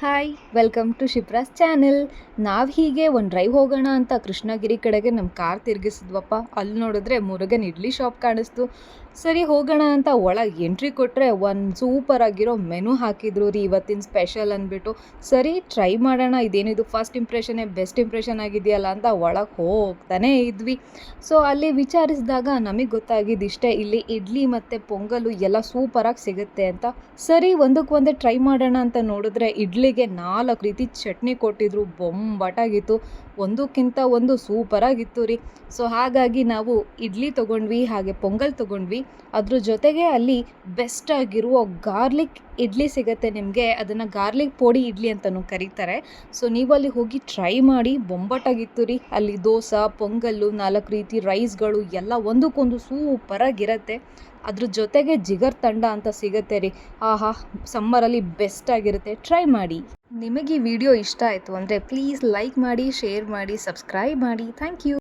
Hi welcome to Shipra's channel. ನಾವು ಹೀಗೆ ಒಂದು ಡ್ರೈವ್ ಹೋಗೋಣ ಅಂತ ಕೃಷ್ಣಗಿರಿ ಕಡೆಗೆ ನಮ್ಮ ಕಾರ್ ತಿರುಗಿಸಿದ್ವಪ್ಪ. ಅಲ್ಲಿ ನೋಡಿದ್ರೆ ಮುರುಗನ್ ಇಡ್ಲಿ ಶಾಪ್ ಕಾಣಿಸ್ತು. ಸರಿ ಹೋಗೋಣ ಅಂತ ಒಳಗೆ ಎಂಟ್ರಿ ಕೊಟ್ಟರೆ ಒಂದು ಸೂಪರ್ ಆಗಿರೋ ಮೆನು ಹಾಕಿದ್ರು ರೀ, ಇವತ್ತಿನ ಸ್ಪೆಷಲ್ ಅಂದ್ಬಿಟ್ಟು. ಸರಿ ಟ್ರೈ ಮಾಡೋಣ, ಇದೇನಿದು ಫಸ್ಟ್ ಇಂಪ್ರೆಷನ್ನೇ ಬೆಸ್ಟ್ ಇಂಪ್ರೆಷನ್ ಆಗಿದೆಯಲ್ಲ ಅಂತ ಒಳಗೆ ಹೋಗ್ತಾನೇ ಇದ್ವಿ. ಸೊ ಅಲ್ಲಿ ವಿಚಾರಿಸಿದಾಗ ನಮಗೆ ಗೊತ್ತಾಗಿದ್ದಿಷ್ಟೇ, ಇಲ್ಲಿ ಇಡ್ಲಿ ಮತ್ತು ಪೊಂಗಲು ಎಲ್ಲ ಸೂಪರಾಗಿ ಸಿಗುತ್ತೆ ಅಂತ. ಸರಿ ಒಂದಕ್ಕೊಂದೇ ಟ್ರೈ ಮಾಡೋಣ ಅಂತ ನೋಡಿದ್ರೆ ಇಡ್ಲಿಗೆ 4 ರೀತಿ ಚಟ್ನಿ ಕೊಟ್ಟಿದ್ರು, ಬೊಂಬಾಟಾಗಿತ್ತು. ಒಂದಕ್ಕಿಂತ ಒಂದು ಸೂಪರಾಗಿತ್ತು ರೀ. ಸೊ ಹಾಗಾಗಿ ನಾವು ಇಡ್ಲಿ ತೊಗೊಂಡ್ವಿ, ಹಾಗೆ ಪೊಂಗಲ್ ತೊಗೊಂಡ್ವಿ. ಅದ್ರ ಜೊತೆಗೆ ಅಲ್ಲಿ ಬೆಸ್ಟ್ ಆಗಿರುವ ಗಾರ್ಲಿಕ್ ಇಡ್ಲಿ ಸಿಗುತ್ತೆ ನಿಮಗೆ, ಅದನ್ನು ಗಾರ್ಲಿಕ್ ಪೋಡಿ ಇಡ್ಲಿ ಅಂತಲೂ ಕರೀತಾರೆ. ಸೊ ನೀವು ಅಲ್ಲಿ ಹೋಗಿ ಟ್ರೈ ಮಾಡಿ, ಬೊಂಬಾಟಾಗಿತ್ತು ರೀ. ಅಲ್ಲಿ ದೋಸೆ, ಪೊಂಗಲ್ಲು, 4 ರೀತಿ ರೈಸ್ಗಳು ಎಲ್ಲ ಒಂದಕ್ಕೊಂದು ಸೂಪರಾಗಿರುತ್ತೆ. ಅದ್ರ ಜೊತೆಗೆ ಜಿಗರ್ ತಂಡ ಅಂತ ಸಿಗುತ್ತೆ ರೀ. ಆಹಾ, ಸಮ್ಮರಲ್ಲಿ ಬೆಸ್ಟ್ ಆಗಿರುತ್ತೆ, ಟ್ರೈ ಮಾಡಿ. ನಿಮಗೆ ಈ ವಿಡಿಯೋ ಇಷ್ಟ ಆಯಿತು ಅಂದರೆ ಪ್ಲೀಸ್ ಲೈಕ್ ಮಾಡಿ, ಶೇರ್ ಮಾಡಿ, ಸಬ್ಸ್ಕ್ರೈಬ್ ಮಾಡಿ. Thank you.